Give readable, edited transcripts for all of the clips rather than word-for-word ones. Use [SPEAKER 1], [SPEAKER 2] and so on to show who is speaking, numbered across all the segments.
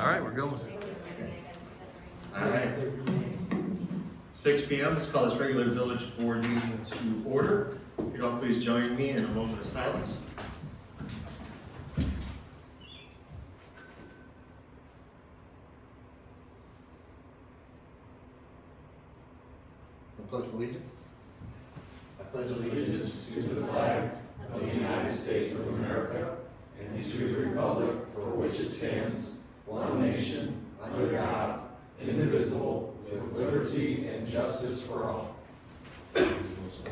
[SPEAKER 1] All right, we're going.
[SPEAKER 2] All right. 6 p.m. Let's call this regular village board meeting to order. If you'd all please join me in a moment of silence. I pledge allegiance. I pledge
[SPEAKER 3] Allegiance to the flag of the United States of America and to the republic for which it stands, one nation, under God, indivisible, with liberty and justice for all.
[SPEAKER 2] Ms.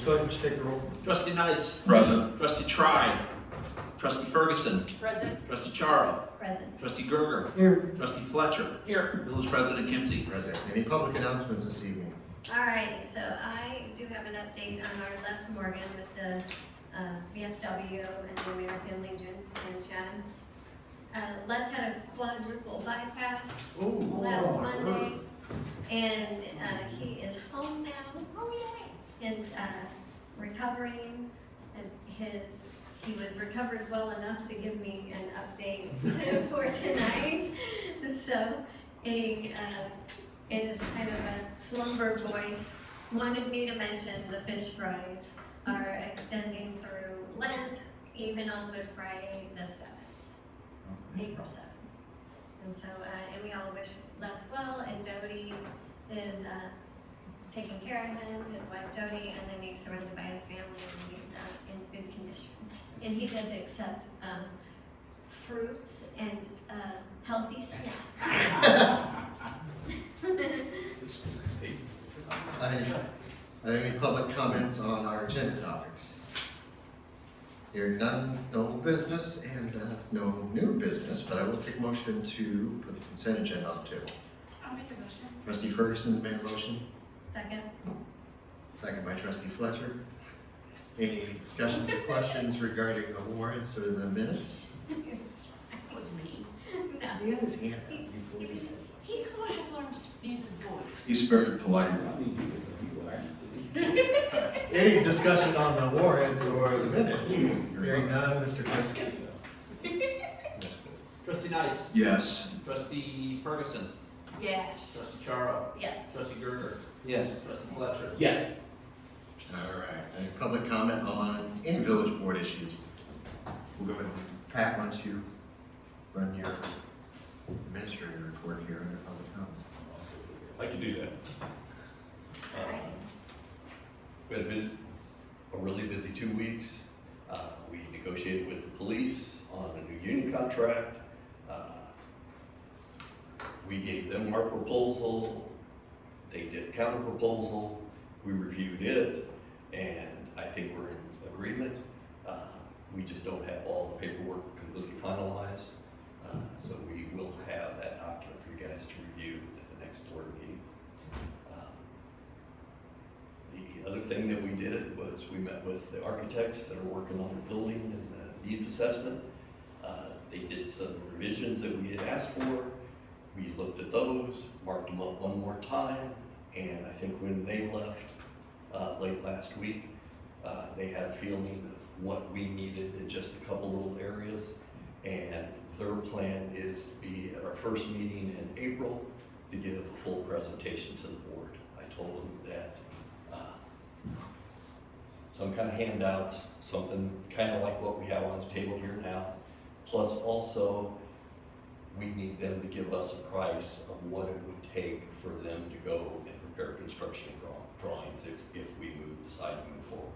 [SPEAKER 2] Clerk, would you take the roll?
[SPEAKER 4] Trustee Nice.
[SPEAKER 1] Present.
[SPEAKER 4] Trustee Tribe. Trustee Ferguson.
[SPEAKER 5] Present.
[SPEAKER 4] Trustee Charo.
[SPEAKER 5] Present.
[SPEAKER 4] Trustee Gerger.
[SPEAKER 1] Here.
[SPEAKER 4] Trustee Fletcher. Here. Village President Kimsey.
[SPEAKER 2] Present. Any public announcements this evening?
[SPEAKER 5] Alrighty, so I do have an update on our Les Morgan with the VFW and the American Legion in Chad. Les had a quadruple bypass last Monday, and he is home now. Oh yay! And recovering, and he was recovered well enough to give me an update for tonight. So he is kind of a slumber voice. Wanted me to mention the fish fries are extending through Lent, even on Good Friday the 7th, April 7th. And so, and we all wish Les well, and Dodie is taking care of him, his wife Dodie, and then he's surrounded by his family, and he's in good condition. And he does accept fruits and healthy snacks.
[SPEAKER 2] Any public comments on our agenda topics? Hearing none, no business and no new business, but I will take motion to put the consent agenda on the table.
[SPEAKER 5] I'll make the motion.
[SPEAKER 2] Trustee Ferguson made a motion,
[SPEAKER 5] Second.
[SPEAKER 2] second by Trustee Fletcher. Any discussions or questions regarding the warrants or the minutes?
[SPEAKER 5] That was me. No.
[SPEAKER 2] He had his hand up before he said
[SPEAKER 5] He's going to have to learn to use his voice.
[SPEAKER 1] He's very polite.
[SPEAKER 2] something. Any discussion on the warrants or the minutes? Hearing none, Mr. Fisk.
[SPEAKER 4] Trustee Nice.
[SPEAKER 1] Yes.
[SPEAKER 4] Trustee Ferguson.
[SPEAKER 5] Yes.
[SPEAKER 4] Trustee Charo.
[SPEAKER 5] Yes.
[SPEAKER 4] Trustee Gerger.
[SPEAKER 1] Yes.
[SPEAKER 4] Trustee Fletcher.
[SPEAKER 3] Yes.
[SPEAKER 2] All right, any public comment on any village board issues? We'll go ahead and Pat, why don't you run your administrative report here under public comments?
[SPEAKER 6] I can do that.
[SPEAKER 5] Alright.
[SPEAKER 6] We had a really busy 2 weeks. We negotiated with the police on a new union contract. We gave them our proposal. They did a counter proposal. We reviewed it, and I think we're in agreement. We just don't have all the paperwork completely finalized. So we will have that document for you guys to review at the next board meeting. The other thing that we did was we met with the architects that are working on the building and the needs assessment. They did some revisions that we had asked for. We looked at those, marked them up one more time, and I think when they left late last week, they had a feeling of what we needed in just a couple little areas, and their plan is to be at our first meeting in April to give a full presentation to the board. I told them that some kind of handouts, something kind of like what we have on the table here now, plus also we need them to give us a price of what it would take for them to go and prepare construction drawings if we decide to move forward.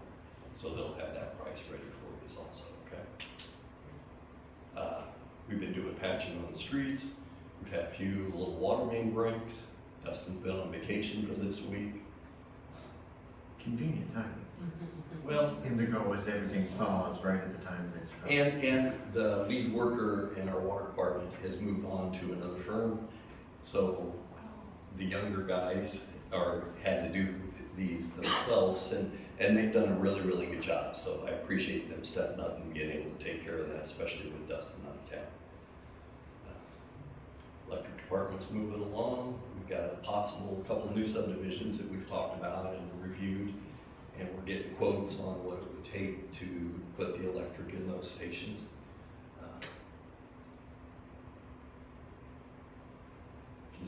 [SPEAKER 6] So they'll have that price ready for you also, okay? We've been doing patching on the streets. We've had a few little water main breaks. Dustin's been on vacation for this week.
[SPEAKER 2] Convenient timing.
[SPEAKER 6] Well,
[SPEAKER 2] Him to go as everything thaws right at the time that's.
[SPEAKER 6] and the lead worker in our water department has moved on to another firm. So the younger guys had to do these themselves, and they've done a really, really good job. So I appreciate them stepping up and being able to take care of that, especially with Dustin out of town. Electric department's moving along. We've got a couple of new subdivisions that we've talked about and reviewed, and we're getting quotes on what it would take to put the electric in those stations.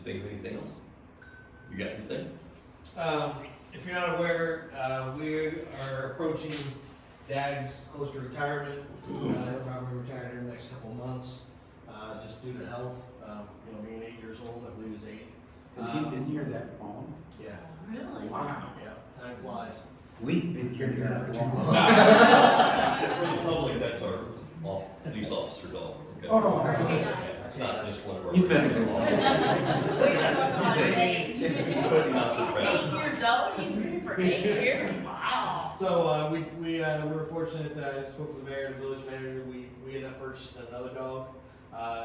[SPEAKER 6] think of anything else? You got anything?
[SPEAKER 1] If you're not aware, we are approaching Dad's close to retirement. He'll probably retire in the next couple of months, just due to health. Being 8 years old, I believe he's 8.
[SPEAKER 3] Has he been here that long?
[SPEAKER 1] Yeah,
[SPEAKER 7] Really?
[SPEAKER 3] Wow.
[SPEAKER 1] yeah, time flies.
[SPEAKER 3] We've been here that long.
[SPEAKER 6] For the public, that's our police officer dog. Okay?
[SPEAKER 3] Oh, no.
[SPEAKER 6] Yeah, it's not just one of our.
[SPEAKER 3] He's been a good
[SPEAKER 7] We
[SPEAKER 3] one.
[SPEAKER 7] don't talk about his age.
[SPEAKER 6] Putting out the
[SPEAKER 7] He's
[SPEAKER 6] press.
[SPEAKER 7] 8 years old, he's been here for 8 years, wow.
[SPEAKER 1] So we were fortunate. I spoke with the mayor and the village manager. We ended up purchasing another dog.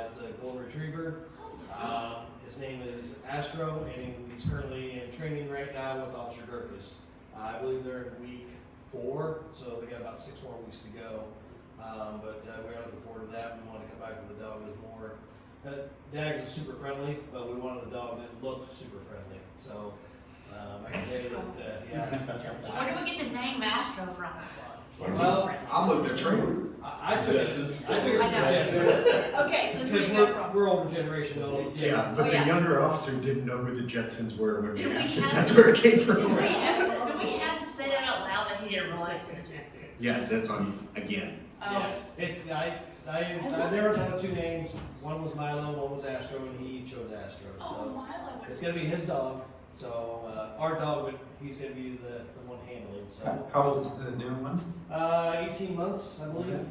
[SPEAKER 1] It's a golden retriever. His name is Astro, and he's currently in training right now with Officer Durkis. I believe they're in week 4, so they got about 6 more weeks to go. But we're looking forward to that. We wanted to come back with a dog that's more. Dags is super friendly, but we wanted a dog that looked super friendly. So I can tell you that, yeah.
[SPEAKER 7] Where do we get the name Astro from?
[SPEAKER 1] Well,
[SPEAKER 2] I looked at Trevor.
[SPEAKER 1] I took it. I took it
[SPEAKER 7] I
[SPEAKER 1] from
[SPEAKER 7] know.
[SPEAKER 1] Jetsons.
[SPEAKER 7] Okay, so it's where
[SPEAKER 1] Because
[SPEAKER 7] you go from.
[SPEAKER 1] we're older generation, we don't
[SPEAKER 2] Yeah,
[SPEAKER 1] Jetsons.
[SPEAKER 2] but
[SPEAKER 7] Oh,
[SPEAKER 2] the
[SPEAKER 7] yeah.
[SPEAKER 2] younger officer didn't know who the Jetsons were when we
[SPEAKER 7] Did we
[SPEAKER 2] asked him.
[SPEAKER 7] have-
[SPEAKER 2] That's where it came
[SPEAKER 7] Did we
[SPEAKER 2] from.
[SPEAKER 7] have to say that out loud that he didn't realize it was Jackson?
[SPEAKER 2] Yes, that's on, again.
[SPEAKER 7] Oh,
[SPEAKER 1] Yes, I narrowed down 2 names. One was Milo, one was Astro, and he chose Astro.
[SPEAKER 7] oh,
[SPEAKER 1] So
[SPEAKER 7] Milo.
[SPEAKER 1] it's gonna be his dog. So our dog, he's gonna be the one handling. So
[SPEAKER 3] How old is the new one?
[SPEAKER 1] 18 months, I believe.
[SPEAKER 3] Okay.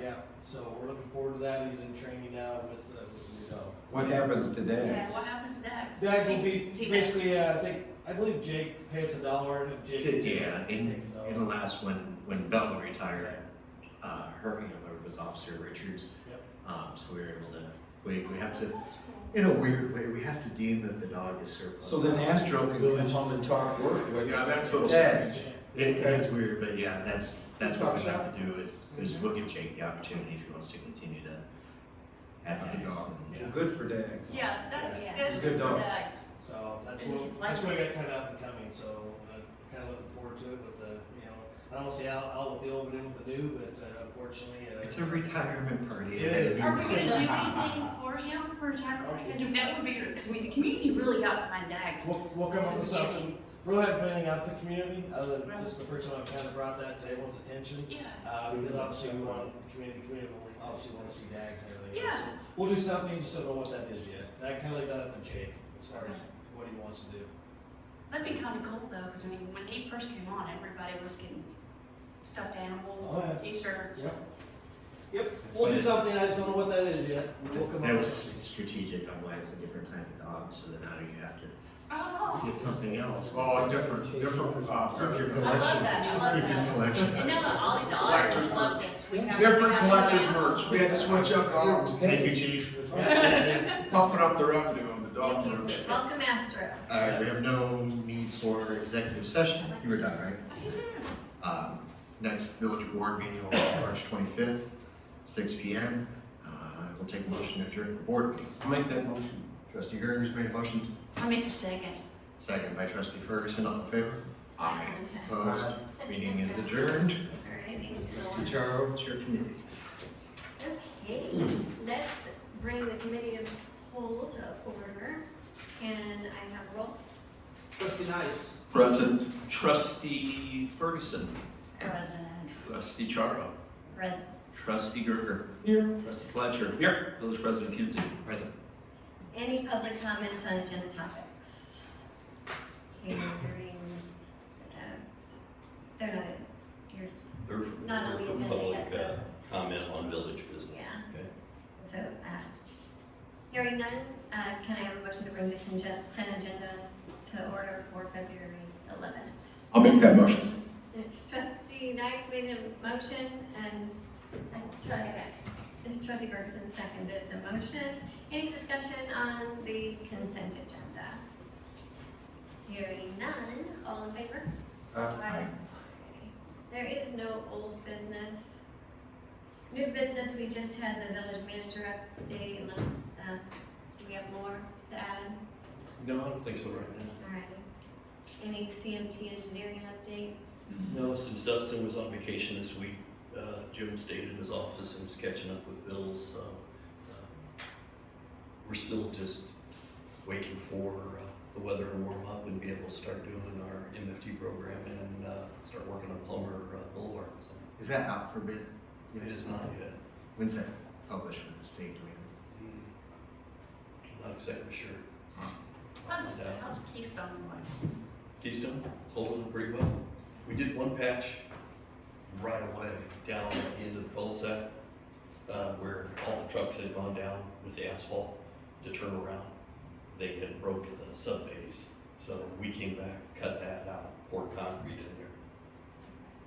[SPEAKER 1] Yeah. So we're looking forward to that. He's in training now with the new dog.
[SPEAKER 3] What happens to
[SPEAKER 7] Yeah,
[SPEAKER 3] Dax?
[SPEAKER 7] what happened to Dax?
[SPEAKER 1] Dags will be
[SPEAKER 7] See,
[SPEAKER 1] basically, I believe Jake pays $1 and Jake.
[SPEAKER 2] Yeah, in
[SPEAKER 1] takes $1.
[SPEAKER 2] the last, when Bella retired, her handler was Officer Richards.
[SPEAKER 1] Yep.
[SPEAKER 2] So we were able to, we have to, in a weird way, we have to deem that the dog is surplus.
[SPEAKER 3] So then Astro can come home and talk work with
[SPEAKER 2] Yeah, that's a little
[SPEAKER 3] Dax.
[SPEAKER 2] strange. It is weird, but yeah, that's what we have to do is we'll give Jake the opportunity if he wants to continue to have the dog.
[SPEAKER 1] Yeah.
[SPEAKER 3] Good for Dax.
[SPEAKER 7] Yeah, that's
[SPEAKER 5] Yeah.
[SPEAKER 7] good
[SPEAKER 3] It's a good
[SPEAKER 7] for
[SPEAKER 3] dog.
[SPEAKER 7] Dax.
[SPEAKER 1] So that's
[SPEAKER 7] Is it
[SPEAKER 1] what
[SPEAKER 7] like-
[SPEAKER 1] I got kind of up and coming. So kind of looking forward to it with the, I don't see out with the old and in with the new, but unfortunately.
[SPEAKER 2] It's a retirement party.
[SPEAKER 1] It is.
[SPEAKER 7] Are we gonna do anything for him for retirement? I think that would be, because the community really got behind Dax.
[SPEAKER 1] We'll come up with something. We really haven't put anything out to the community, other than this is the first time I've kind of brought that to everyone's attention.
[SPEAKER 7] Yeah.
[SPEAKER 1] Because obviously we want the community will obviously want to see Dags and everything.
[SPEAKER 7] Yeah.
[SPEAKER 1] else. So we'll do something, just don't know what that is yet. I kind of leave that up to Jake as far as what he wants to do.
[SPEAKER 7] That'd be kind of cool though, because I mean, when he first came on, everybody was getting stuffed animals,
[SPEAKER 1] Oh, yeah.
[SPEAKER 7] t-shirts.
[SPEAKER 1] Yep. Yep, we'll do something, I just don't know what that is yet. We'll come
[SPEAKER 2] That
[SPEAKER 1] up
[SPEAKER 2] was
[SPEAKER 1] with
[SPEAKER 2] strategic on why it's a different kind of dog, so that now you have to
[SPEAKER 7] Oh,
[SPEAKER 2] get something else.
[SPEAKER 8] Oh, different,
[SPEAKER 2] Keep your
[SPEAKER 7] I love
[SPEAKER 2] collection.
[SPEAKER 7] that, I love
[SPEAKER 2] Keep your
[SPEAKER 7] that.
[SPEAKER 2] collection.
[SPEAKER 7] And now the Ollie, the auditors love this. We have-
[SPEAKER 8] different
[SPEAKER 7] we have-
[SPEAKER 8] collector's merch. We had to switch up dogs.
[SPEAKER 2] Thank you, chief.
[SPEAKER 8] Pumping up the revenue on the dog
[SPEAKER 5] Thank
[SPEAKER 8] merch.
[SPEAKER 5] you. Welcome, Astro.
[SPEAKER 2] All right, we have no needs for executive session. You were done, right? Next village board meeting will be March 25th, 6 PM. We'll take a motion to adjourn the board meeting.
[SPEAKER 3] I'll make that motion.
[SPEAKER 2] Trustee Gergers made a motion,
[SPEAKER 7] I make a second.
[SPEAKER 2] second by trustee Ferguson, all in favor?
[SPEAKER 5] Aye.
[SPEAKER 2] Opposed? Meeting is adjourned.
[SPEAKER 5] Alrighty.
[SPEAKER 2] Trustee Charo, it's your committee.
[SPEAKER 5] Okay, let's bring the committee of whole to order. And I have roll.
[SPEAKER 4] Trustee Nice.
[SPEAKER 6] Present.
[SPEAKER 4] Trustee Ferguson.
[SPEAKER 7] President.
[SPEAKER 4] Trustee Charo.
[SPEAKER 5] Present.
[SPEAKER 4] Trustee Gerger.
[SPEAKER 3] Here.
[SPEAKER 4] Trustee Fletcher. Here. Village President Kinsey.
[SPEAKER 2] Present.
[SPEAKER 5] Any public comments on agenda topics? Hearing, they're not, you're,
[SPEAKER 6] They're
[SPEAKER 5] Not on the
[SPEAKER 6] for
[SPEAKER 5] agenda
[SPEAKER 6] public,
[SPEAKER 5] yet, so-
[SPEAKER 6] comment on village business.
[SPEAKER 5] Yeah.
[SPEAKER 6] Okay.
[SPEAKER 5] so, hearing none, can I have a motion to bring the consent agenda to order for February 11th?
[SPEAKER 8] I'll make that motion.
[SPEAKER 5] Trustee Nice made a motion and Trustee Ferguson seconded the motion. Any discussion on the consent agenda? Hearing none, all in favor?
[SPEAKER 7] Aye.
[SPEAKER 5] There is no old business. New business, we just had the village manager update, unless, do we have more to add?
[SPEAKER 6] No, I don't think so right now.
[SPEAKER 5] All right. Any CMT engineering update?
[SPEAKER 6] No, since Dustin was on vacation this week, Jim stayed in his office and was catching up with bills, so, we're still just waiting for the weather to warm up and be able to start doing our MFT program and start working on Plummer Boulevard. So
[SPEAKER 2] Is that out for bid?
[SPEAKER 6] it is not yet.
[SPEAKER 2] When's that published with the state? Do we know?
[SPEAKER 6] Not exactly sure.
[SPEAKER 7] How's Keystone going?
[SPEAKER 6] Keystone, it's holding up pretty well. We did one patch right away down at the end of the cul-de-sac, where all the trucks had gone down with the asphalt to turn around. They had broke the sub base, so we came back, cut that out, poured concrete in there.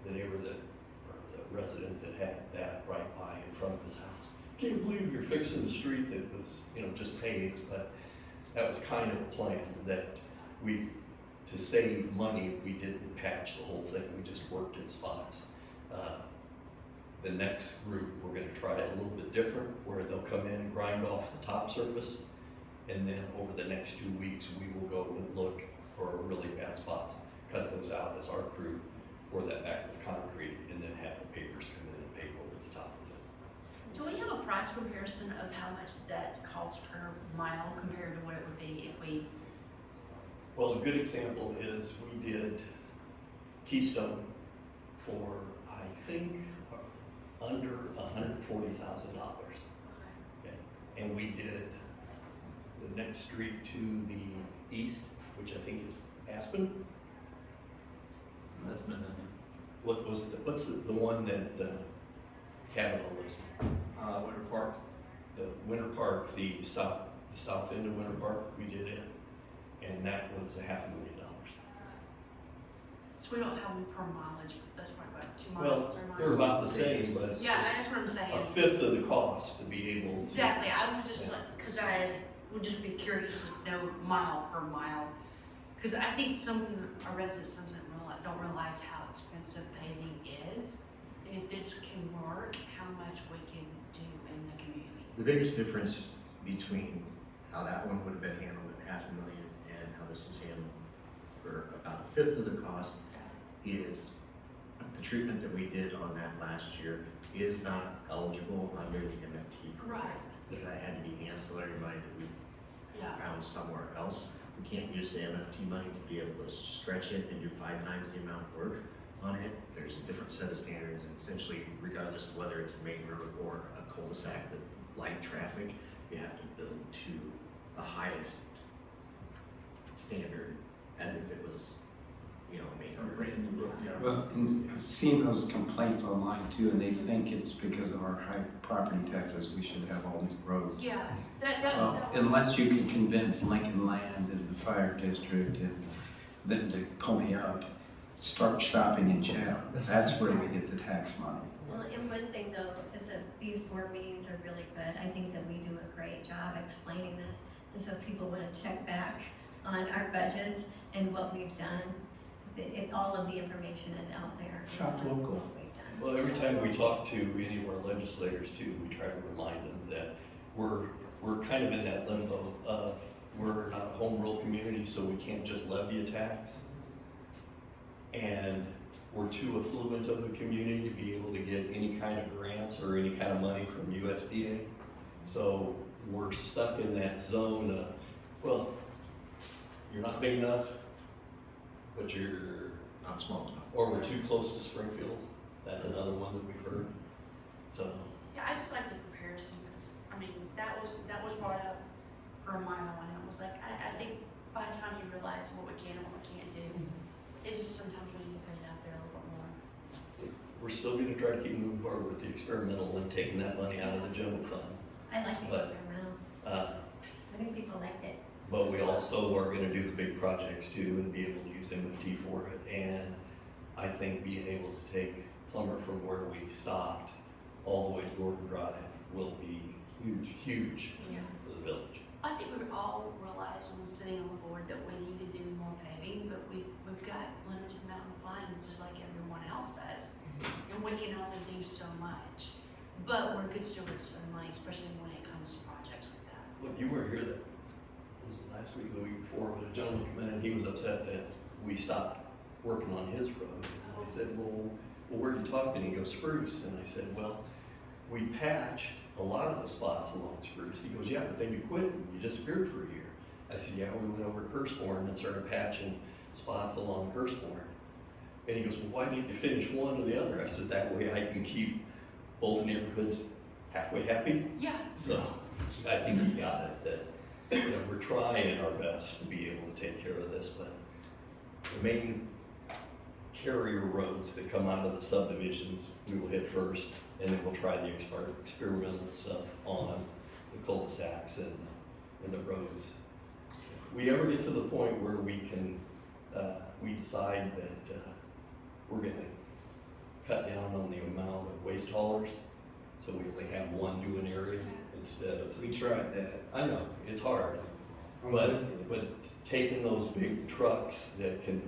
[SPEAKER 6] The neighbor or the resident that had that right by in front of his house, can't believe you're fixing the street that was, just paved, but that was kind of the plan, that to save money, we didn't patch the whole thing, we just worked in spots. The next group, we're gonna try it a little bit different, where they'll come in, grind off the top surface, and then over the next 2 weeks, we will go and look for really bad spots, cut those out as our crew, pour that back with concrete, and then have the pavers come in and pave over the top of it.
[SPEAKER 7] Do we have a price comparison of how much that costs per mile compared to what it would be if we,
[SPEAKER 6] Well, a good example is we did Keystone for, I think, under $140,000. Okay. And we did the next street to the east, which I think is Aspen.
[SPEAKER 4] That's been,
[SPEAKER 6] What's the one that Kavanaugh lives in?
[SPEAKER 4] Winter Park.
[SPEAKER 6] The Winter Park, the south end of Winter Park, we did it. And that was $500,000.
[SPEAKER 7] so we don't have them per mileage, that's probably about 2
[SPEAKER 6] Well,
[SPEAKER 7] miles or miles?
[SPEAKER 6] they're about the same, but
[SPEAKER 7] Yeah,
[SPEAKER 6] it's
[SPEAKER 7] that's what I'm saying.
[SPEAKER 6] a fifth of the cost to be able to.
[SPEAKER 7] Exactly, I was just like, cause I would just be curious to know mile per mile. Cause I think some of our residents don't realize how expensive paving is. And if this can work, how much we can do in the community.
[SPEAKER 2] The biggest difference between how that one would have been handled at $500,000 and how this was handled for about a fifth of the cost is the treatment that we did on that last year is not eligible under the MFT program.
[SPEAKER 7] Right.
[SPEAKER 2] That had to be ancillary money that we
[SPEAKER 7] Yeah,
[SPEAKER 2] found somewhere else. We can't use the MFT money to be able to stretch it and do 5 times the amount of work on it. There's a different set of standards, and essentially, regardless of whether it's a main road or a cul-de-sac with light traffic, you have to build to the highest standard as if it was, a main
[SPEAKER 8] A
[SPEAKER 2] road.
[SPEAKER 8] brand new road, yeah.
[SPEAKER 9] Well, and I've seen those complaints online too, and they think it's because of our high property taxes, we should have all these roads.
[SPEAKER 7] yeah, that
[SPEAKER 9] Well,
[SPEAKER 7] was.
[SPEAKER 9] unless you can convince Lincoln Land and the fire district and them to pony up, start shopping in Chatham, that's where we get the tax money.
[SPEAKER 5] Well, and one thing though, is that these board meetings are really good. I think that we do a great job explaining this. And so if people want to check back on our budgets and what we've done, all of the information is out there.
[SPEAKER 9] Shop
[SPEAKER 5] on
[SPEAKER 9] local.
[SPEAKER 5] what we've done.
[SPEAKER 6] Well, every time we talk to any of our legislators too, we try to remind them that we're kind of in that limbo of, we're not a home rule community, so we can't just levy a tax. And we're too affluent of a community to be able to get any kind of grants or any kind of money from USDA. So we're stuck in that zone of, well, you're not big enough, but you're,
[SPEAKER 2] Not small enough.
[SPEAKER 6] or we're too close to Springfield. That's another one that we've heard. So,
[SPEAKER 7] Yeah, I just like the comparison, 'cause, I mean, that was brought up for a mile, and it was like, I think by the time you realize what we can and what we can't do, it's just sometimes we need to put it out there a little bit more.
[SPEAKER 6] we're still gonna try to keep moving forward with the experimental and taking that money out of the general fund.
[SPEAKER 5] I like the
[SPEAKER 6] But-
[SPEAKER 5] experimental.
[SPEAKER 6] Uh,
[SPEAKER 5] I think people like it.
[SPEAKER 6] But we also are gonna do the big projects too and be able to use MFT for it. And I think being able to take Plummer from where we stopped all the way to Gordon Drive will be huge
[SPEAKER 7] Yeah.
[SPEAKER 6] for the village.
[SPEAKER 7] I think we all realize when sitting on the board that we need to do more paving, but we've got limited amount of funds, just like everyone else does. And we can only do so much, but we're good stewards of money, especially when it comes to projects like that.
[SPEAKER 6] Well, you weren't here that, was it last week or the week before, but a gentleman came in and he was upset that we stopped working on his road. And I said, well, where are you talking? He goes, Spruce. And I said, well, we patched a lot of the spots along Spruce. He goes, yeah, but then you quit and you disappeared for a year. I said, yeah, we went over to Hurstbourne and started patching spots along Hurstbourne. And he goes, well, why didn't you finish one or the other? I says, that way I can keep both neighborhoods halfway happy.
[SPEAKER 7] Yeah.
[SPEAKER 6] So I think he got it, that, we're trying our best to be able to take care of this, but the main carrier roads that come out of the subdivisions, we will hit first, and then we'll try the experimental stuff on the cul-de-sacs and the roads. If we ever get to the point where we can, we decide that, we're gonna cut down on the amount of waste haulers, so we only have one doing area instead of.
[SPEAKER 9] We tried that.
[SPEAKER 6] I know, it's hard, but taking those big trucks that can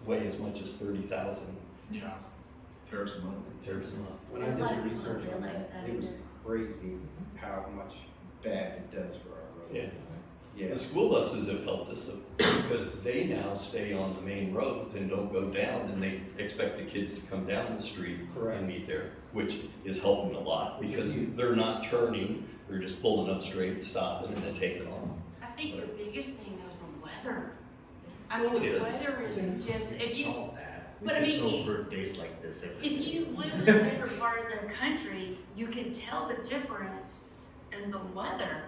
[SPEAKER 6] weigh as much as 30,000
[SPEAKER 8] Yeah. Tears them up.
[SPEAKER 6] tears them up.
[SPEAKER 9] When I
[SPEAKER 5] A lot
[SPEAKER 9] did
[SPEAKER 5] of
[SPEAKER 9] the
[SPEAKER 5] people
[SPEAKER 9] research
[SPEAKER 5] don't
[SPEAKER 9] on
[SPEAKER 5] realize
[SPEAKER 9] that,
[SPEAKER 5] that
[SPEAKER 9] it was
[SPEAKER 5] either.
[SPEAKER 9] crazy how much bad it does for our roads.
[SPEAKER 6] Yeah.
[SPEAKER 9] Yeah.
[SPEAKER 6] The school buses have helped us because they now stay on the main roads and don't go down, and they expect the kids to come down the street
[SPEAKER 9] Correct.
[SPEAKER 6] and meet there, which is helping a lot
[SPEAKER 9] Which is
[SPEAKER 6] because
[SPEAKER 9] huge.
[SPEAKER 6] they're not turning, they're just pulling up straight, stopping, and then taking off.
[SPEAKER 7] I think the biggest thing though is the weather. I
[SPEAKER 6] Well,
[SPEAKER 7] mean,
[SPEAKER 6] it
[SPEAKER 7] the
[SPEAKER 6] is.
[SPEAKER 7] weather is just, if you,
[SPEAKER 2] Solve that. We
[SPEAKER 7] but I
[SPEAKER 2] could
[SPEAKER 7] mean,
[SPEAKER 2] go for days like this every
[SPEAKER 7] if
[SPEAKER 2] day.
[SPEAKER 7] you live in a different part of the country, you can tell the difference in the weather.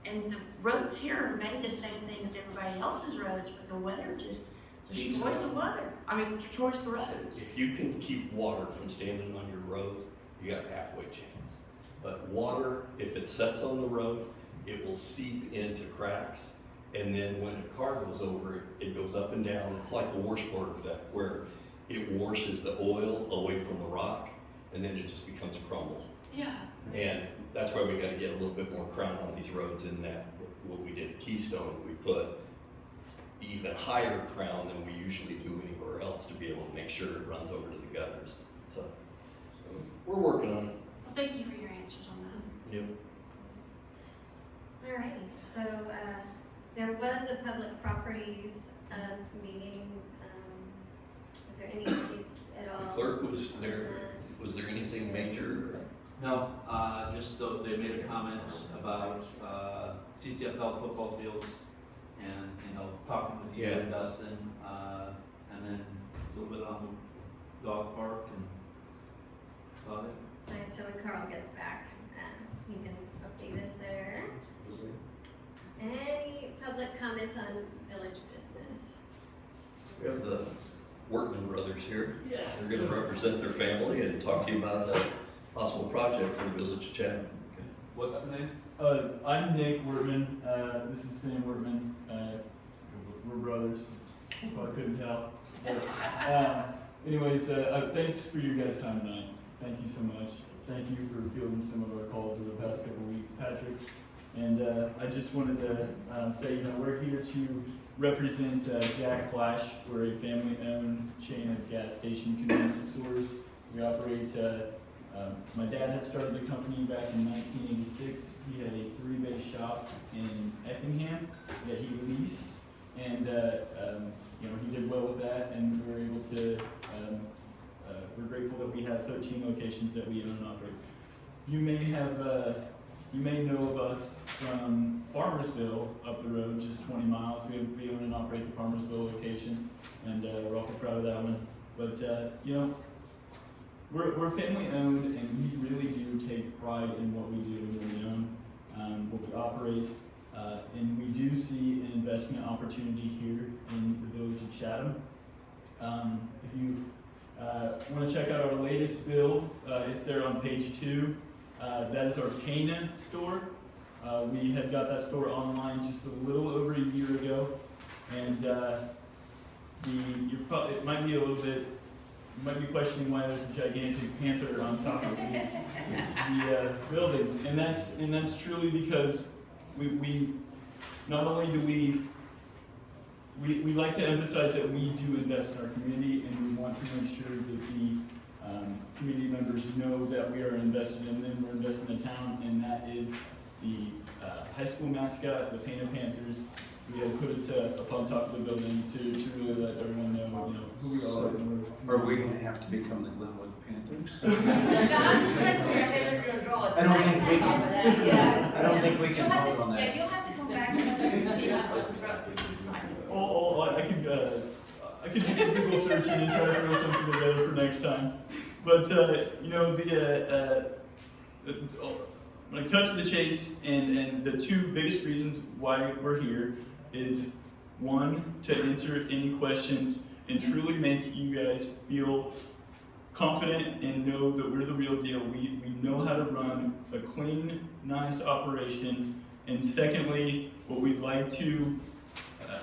[SPEAKER 7] And the roads here are made the same thing as everybody else's roads, but the weather just destroys the weather. I mean, destroys the roads.
[SPEAKER 6] If you can keep water from standing on your roads, you got a halfway chance. But water, if it sets on the road, it will seep into cracks. And then when a car goes over it, it goes up and down. It's like the washboard effect, where it washes the oil away from the rock, and then it just becomes crumble.
[SPEAKER 7] Yeah.
[SPEAKER 6] And that's why we gotta get a little bit more crown on these roads, in that what we did at Keystone, we put even higher crown than we usually do anywhere else to be able to make sure it runs over to the gutters. So we're working on it.
[SPEAKER 7] Well, thank you for your answers on that.
[SPEAKER 6] Yep.
[SPEAKER 5] Alrighty, so, there was a public properties, meeting, are there any updates at all?
[SPEAKER 6] The clerk was there. Was there anything major?
[SPEAKER 4] No, just they made a comment about, CCFL football fields and, talking with you and Dustin, and then a little bit on the dog park and about it.
[SPEAKER 5] Alright, so when Carl gets back, you can update us there. Any public comments on village business?
[SPEAKER 6] We have the Workman brothers here.
[SPEAKER 1] Yeah.
[SPEAKER 6] They're gonna represent their family and talk to you about a possible project for the village of Chatham.
[SPEAKER 4] What's the name?
[SPEAKER 10] I'm Nick Wortman. This is Sam Wortman. We're brothers. Probably couldn't tell. Anyways, thanks for your guys' time tonight. Thank you so much. Thank you for fielding some of our calls over the past couple of weeks, Patrick. And I just wanted to say, we're here to represent Jack Flash. We're a family-owned chain of gas station convenience stores. We operate. My dad had started the company back in 1986. He had a 3-bay shop in Effingham that he leased, and he did well with that, and we were able to. We're grateful that we have 13 locations that we own and operate. You may know of us from Farmersville up the road, just 20 miles. We own and operate the Farmersville location, and we're awful proud of that one. But we're family owned, and we really do take pride in what we do and what we own, what we operate, and we do see an investment opportunity here in the village of Chatham. If you want to check out our latest bill, it's there on page 2. That is our Cana store. We had got that store online just a little over a year ago, and it might be a little bit. You might be questioning why there's a gigantic panther on top of the building, and that's truly because we not only do we like to emphasize that we do invest in our community, and we want to make sure that the community members know that we are invested in them. We're invested in the town, and that is the high school mascot, the Pana Panthers. We have put it up on top of the building to really let everyone know, who we are. And
[SPEAKER 9] Are we gonna have to become the Glenwood Panthers?
[SPEAKER 7] I'm just trying to figure out how they're gonna draw it.
[SPEAKER 9] I don't think we can vote on
[SPEAKER 7] Yeah,
[SPEAKER 9] that.
[SPEAKER 7] you'll have to come come back and let us see how it goes throughout the time.
[SPEAKER 10] Oh, I could do some Google searching and try to throw something together for next time. But you know, when I cut to the chase, and the two biggest reasons why we're here is one, to answer any questions and truly make you guys feel confident and know that we're the real deal. We know how to run a clean, nice operation. And secondly, what we'd like to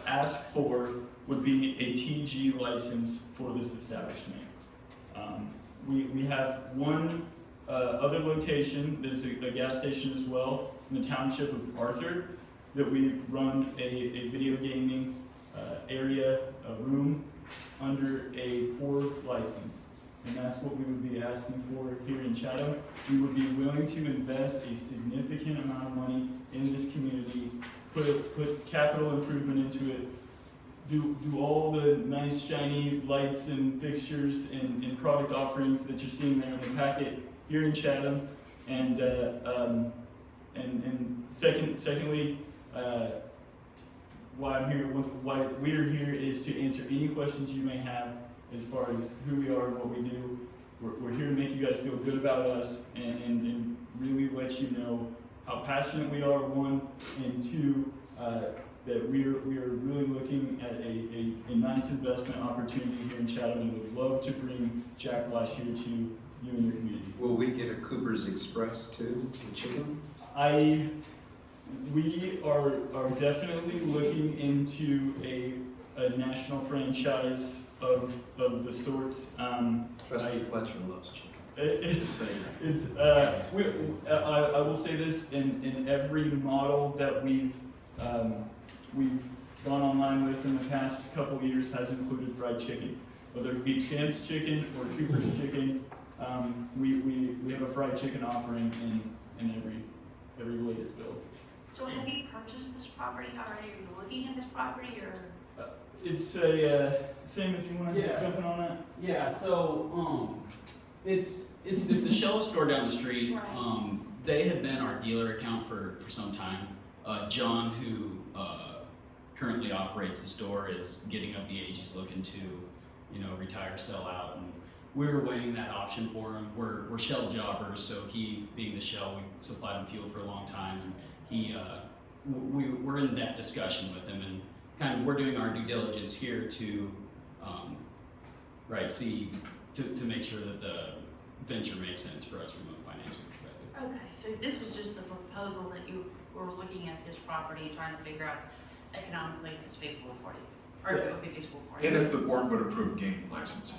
[SPEAKER 10] ask for would be a TG license for this establishment. We have one other location that is a gas station as well in the township of Arthur that we run a video gaming area, a room under a poor license. And that's what we would be asking for here in Chatham. We would be willing to invest a significant amount of money in this community, put capital improvement into it, do all the nice shiny lights and fixtures and product offerings that you're seeing there in the packet here in Chatham. And secondly, why we're here is to answer any questions you may have as far as who we are and what we do. We're here to make you guys feel good about us and really let you know how passionate we are, one, and two, that we are really looking at a nice investment opportunity here in Chatham, and would love to bring Jack Flash here to you and your community.
[SPEAKER 9] Will we get a Cooper's Express too, the chicken?
[SPEAKER 10] We are definitely looking into a national franchise of the sorts.
[SPEAKER 9] Trustee Fletcher loves chicken.
[SPEAKER 10] I will say this, in every model that we've gone online with in the past couple years has included fried chicken. Whether it be Champ's Chicken or Cooper's Chicken, we have a fried chicken offering in every latest build.
[SPEAKER 7] So have you purchased this property already? Are you looking at this property or?
[SPEAKER 10] It's Sam, if you want to jump in on that.
[SPEAKER 11] Yeah, so it's the Shell store down the street.
[SPEAKER 7] Right.
[SPEAKER 11] They have been our dealer account for some time. John, who currently operates the store, is getting up the age. He's looking to, retire, sell out, and we were weighing that option for him. We're Shell jobbers, so he, being the Shell, we supplied him fuel for a long time, and we're in that discussion with him, and kind of we're doing our due diligence here to see to make sure that the venture makes sense for us from a financial perspective.
[SPEAKER 7] Okay, so this is just the proposal that you were looking at this property, trying to figure out economically if it's feasible for you, or if it would be feasible for you.
[SPEAKER 8] And if the board would approve gaming license,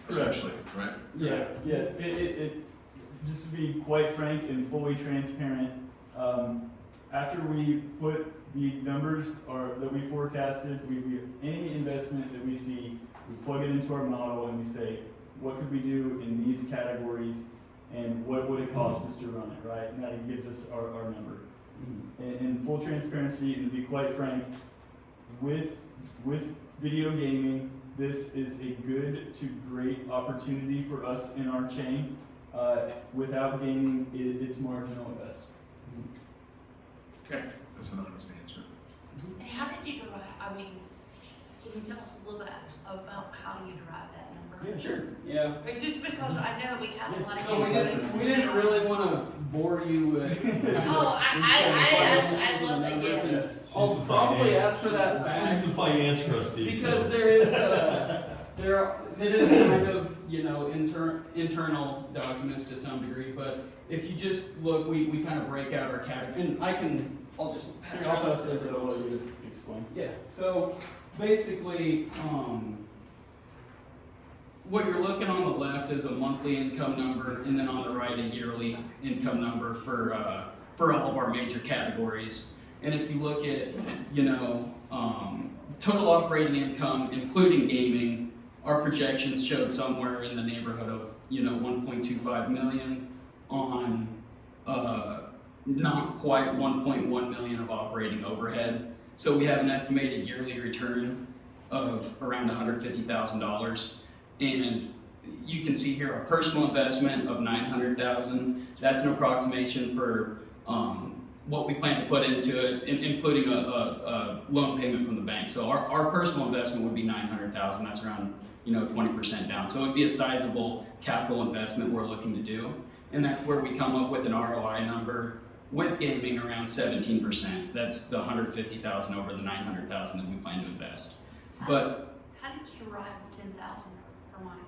[SPEAKER 8] essentially, right?
[SPEAKER 10] Yeah. It just to be quite frank and fully transparent, after we put the numbers that we forecasted, any investment that we see, we plug it into our model and we say, what could we do in these categories, and what would it cost us to run it, right? And that gives us our number. In full transparency, and to be quite frank, with video gaming, this is a good to great opportunity for us in our chain. Without gaming, it's marginal at best.
[SPEAKER 8] Okay, that's an honest answer.
[SPEAKER 7] And how did you derive, can you tell us a little bit about how you derive that number?
[SPEAKER 11] Yeah, sure. Yeah.
[SPEAKER 7] But just because I know we have a lot of.
[SPEAKER 11] So we didn't really want to bore you with.
[SPEAKER 7] Oh, I love that, yes.
[SPEAKER 11] I'll probably ask for that back.
[SPEAKER 3] She's the finance trustee.
[SPEAKER 11] Because there is it is kind of, internal documents to some degree, but if you just look, we kind of break out our category, and I'll just pass
[SPEAKER 10] I'll
[SPEAKER 11] around
[SPEAKER 10] pass
[SPEAKER 11] this.
[SPEAKER 10] this, I'll let you explain.
[SPEAKER 11] Yeah, so basically, what you're looking on the left is a monthly income number, and then on the right, a yearly income number for all of our major categories. And if you look at, total operating income, including gaming, our projections showed somewhere in the neighborhood of, 1.25 million on not quite 1.1 million of operating overhead. So we have an estimated yearly return of around $150,000. And you can see here our personal investment of $900,000. That's an approximation for what we plan to put into it, including a loan payment from the bank. So our personal investment would be $900,000. That's around 20% down. So it'd be a sizable capital investment we're looking to do, and that's where we come up with an ROI number with gaming around 17%. That's the $150,000 over the $900,000 that we plan to invest. But
[SPEAKER 7] How did you arrive at 10,000 per month?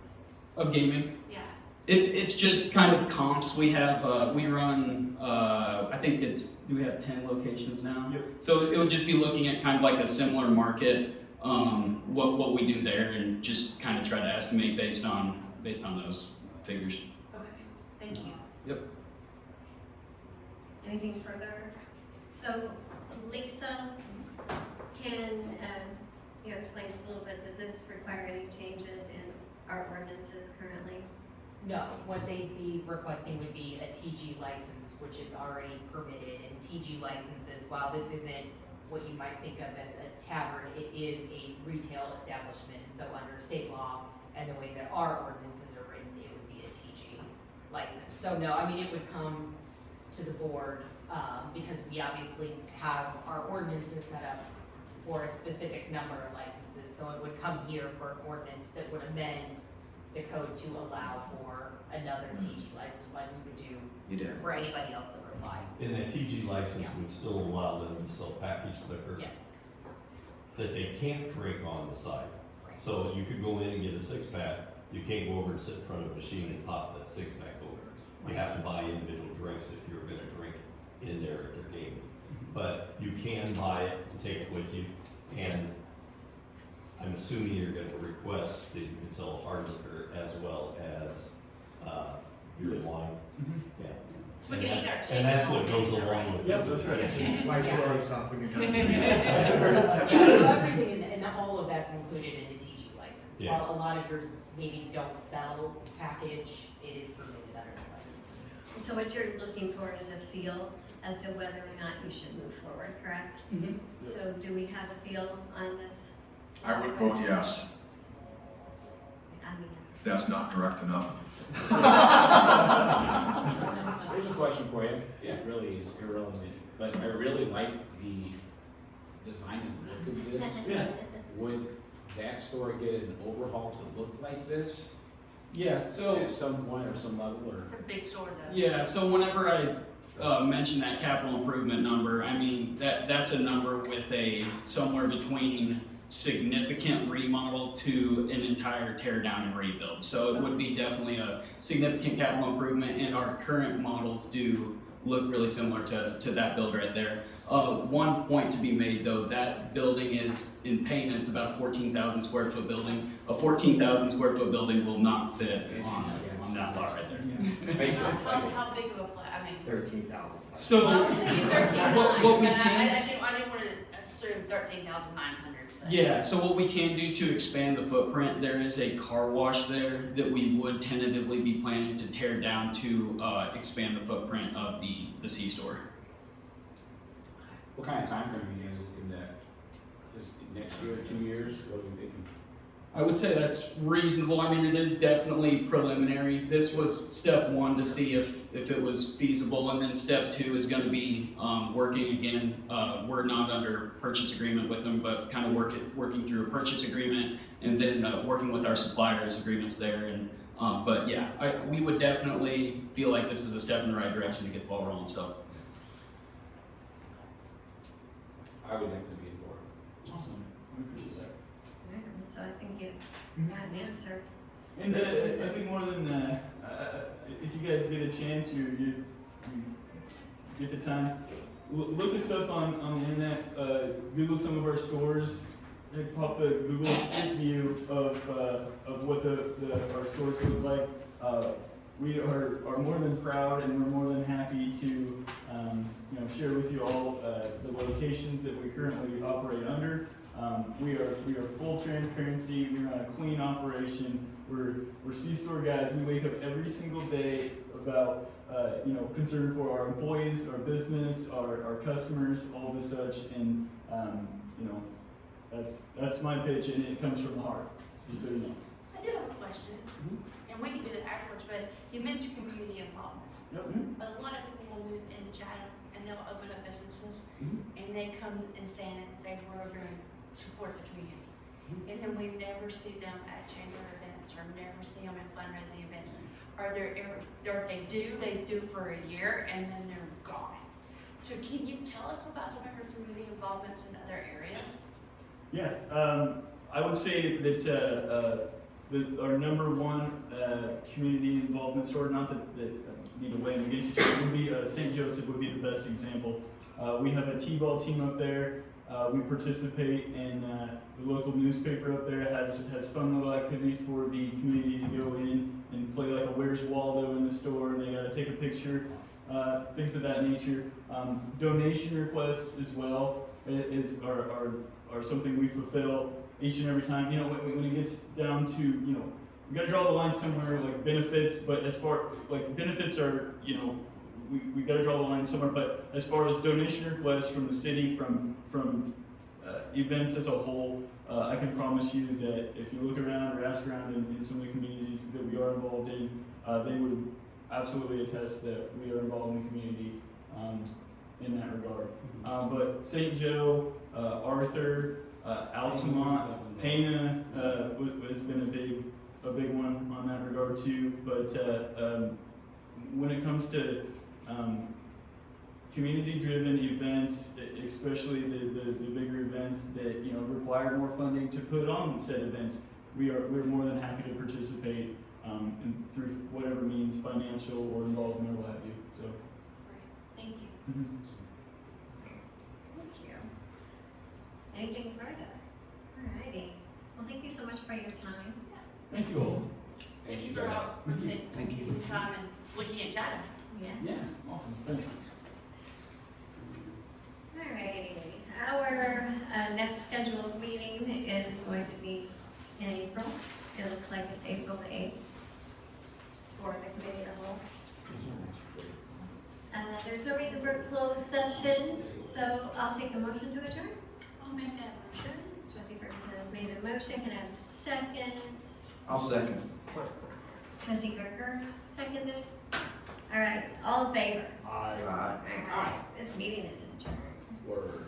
[SPEAKER 11] of gaming,
[SPEAKER 7] Yeah.
[SPEAKER 11] it's just kind of comps. We have we run I think do we have 10 locations now?
[SPEAKER 10] Yep.
[SPEAKER 11] So it would just be looking at kind of like a similar market, what we do there, and just kind of try to estimate based on those figures.
[SPEAKER 7] Okay, thank you.
[SPEAKER 5] Anything further? So Lisa, can you explain just a little bit, does this require any changes in our ordinances currently?
[SPEAKER 12] No, what they'd be requesting would be a TG license, which is already permitted, and TG licenses, while this isn't what you might think of as a tavern, it is a retail establishment, and so under state law and the way that our ordinances are written, it would be a TG license. So no, I mean, it would come to the board, because we obviously have our ordinances set up for a specific number of licenses, so it would come here for an ordinance that would amend the code to allow for another TG license like we would do
[SPEAKER 9] You did.
[SPEAKER 12] for anybody else that would apply.
[SPEAKER 3] And that TG license
[SPEAKER 12] Yeah.
[SPEAKER 3] would still allow them to sell packaged liquor
[SPEAKER 12] Yes.
[SPEAKER 3] that they can't drink on the side.
[SPEAKER 12] Right.
[SPEAKER 3] So you could go in and get a six-pack, you can't go over and sit in front of a machine and pop that six-pack over. You have to buy individual drinks if you're gonna drink in there at their game. But you can buy it and take it with you, and I'm assuming you're gonna request that you can sell hard liquor as well as, beer and
[SPEAKER 10] Yes.
[SPEAKER 3] wine. Yeah.
[SPEAKER 7] So we can eat our chicken.
[SPEAKER 3] And that's what
[SPEAKER 7] all
[SPEAKER 3] goes
[SPEAKER 7] day,
[SPEAKER 3] along with it.
[SPEAKER 10] Yep, that's right.
[SPEAKER 2] Just wipe your
[SPEAKER 12] Yeah.
[SPEAKER 2] face off when you're done.
[SPEAKER 12] Yeah, so everything, and all of that's included in the TG license.
[SPEAKER 3] Yeah.
[SPEAKER 12] While a lot of yours maybe don't sell package, it is permitted under the license.
[SPEAKER 5] So what you're looking for is a feel as to whether or not you should move forward, correct?
[SPEAKER 11] Mhm.
[SPEAKER 5] So do we have a feel on this?
[SPEAKER 8] I would vote yes.
[SPEAKER 5] I mean,
[SPEAKER 8] If that's not direct enough.
[SPEAKER 13] Here's a question for you. It really is irrelevant, but I really like the design and look of this.
[SPEAKER 10] Yeah.
[SPEAKER 13] Would that store get an overhaul to look like this
[SPEAKER 11] Yeah. So
[SPEAKER 13] at some point or some level, or?
[SPEAKER 7] It's a big store though.
[SPEAKER 11] yeah. So whenever I mention that capital improvement number, I mean that's a number with a somewhere between significant remodel to an entire tear down and rebuild. So it would be definitely a significant capital improvement, and our current models do look really similar to that build right there. One point to be made though, that building is in paint, it's about a 14,000 square foot building. A 14,000 square foot building will not fit on that lot right there.
[SPEAKER 13] Face it.
[SPEAKER 7] How big of a play, I mean.
[SPEAKER 2] 13,000.
[SPEAKER 11] So
[SPEAKER 7] I was thinking 13,900,
[SPEAKER 11] what we
[SPEAKER 7] but
[SPEAKER 11] can-
[SPEAKER 7] I didn't want to assume 13,900.
[SPEAKER 11] yeah, so what we can do to expand the footprint, there is a car wash there that we would tentatively be planning to tear down to expand the footprint of the C-store.
[SPEAKER 13] What kind of time frame are you guys looking at? Just next year, 2 years, what are we thinking?
[SPEAKER 11] I would say that's reasonable. I mean, it is definitely preliminary. This was step one to see if it was feasible, and then step two is gonna be working again. We're not under purchase agreement with them, but kind of working through a purchase agreement, and then working with our suppliers agreements there. And but yeah, we would definitely feel like this is a step in the right direction to get the ball rolling. So
[SPEAKER 13] I would definitely be for it.
[SPEAKER 10] Awesome. We appreciate that.
[SPEAKER 5] So I think you got an answer.
[SPEAKER 10] And I think more than if you guys get a chance, you get the time, look us up on the internet. Google some of our stores. And pop the Google Street View of what our stores look like. We are more than proud, and we're more than happy to share with you all the locations that we currently operate under. We are full transparency. We run a clean operation. We're C-store guys. We wake up every single day about concern for our employees, our business, our customers, all the such, and that's my pitch, and it comes from the heart. Just so you know.
[SPEAKER 7] I do have a question, and we can do it afterwards, but you mentioned community involvement.
[SPEAKER 10] Yep.
[SPEAKER 7] A lot of people will move into China and they'll open up a businesses,
[SPEAKER 13] Mhm.
[SPEAKER 7] and they come and stand and say, we're going to support the community. And then we never see them at chamber events, or never see them at fundraising events. Or if they do for a year, and then they're gone. So can you tell us about some of your community involvements in other areas?
[SPEAKER 10] Yeah, I would say that our number one community involvement store, not that I need to weigh in against each other, would be St. Joseph would be the best example. We have a T-ball team up there. We participate in the local newspaper up there has fun little activities for the community to go in and play like a Where's Waldo in the store. They got to take a picture, things of that nature. Donation requests as well are something we fulfill each and every time. You know, when it gets down to, you know, we got to draw the line somewhere like benefits, but as far like benefits are, you know, we got to draw the line somewhere. But as far as donation requests from the city, from events as a whole, I can promise you that if you look around or ask around in some of the communities that we are involved in, they would absolutely attest that we are involved in the community in that regard. But St. Joe, Arthur, Altamont, Pana has been a big one on that regard too. But when it comes to community-driven events, especially the bigger events that, you know, require more funding to put on said events, we're more than happy to participate through whatever means, financial or involvement or what have you. So.
[SPEAKER 7] Great, thank you.
[SPEAKER 5] Thank you. Anything further? Alrighty. Well, thank you so much for your time.
[SPEAKER 10] Thank you all.
[SPEAKER 7] Thank you for taking the time and looking at Chatham.
[SPEAKER 5] Yeah.
[SPEAKER 10] Yeah, awesome. Thanks.
[SPEAKER 5] Alrighty. Our next scheduled meeting is going to be in April. It looks like it's April 8th for the committee of the whole. There's no reason for a closed session, so I'll take a motion to adjourn.
[SPEAKER 7] I'll make that motion.
[SPEAKER 5] Trustee Ferguson has made a motion. Can I have a second?
[SPEAKER 9] I'll second.
[SPEAKER 5] Trustee Gerger, seconded. All right, all in favor?
[SPEAKER 13] Aye.
[SPEAKER 5] All right, this meeting is adjourned.
[SPEAKER 13] Word.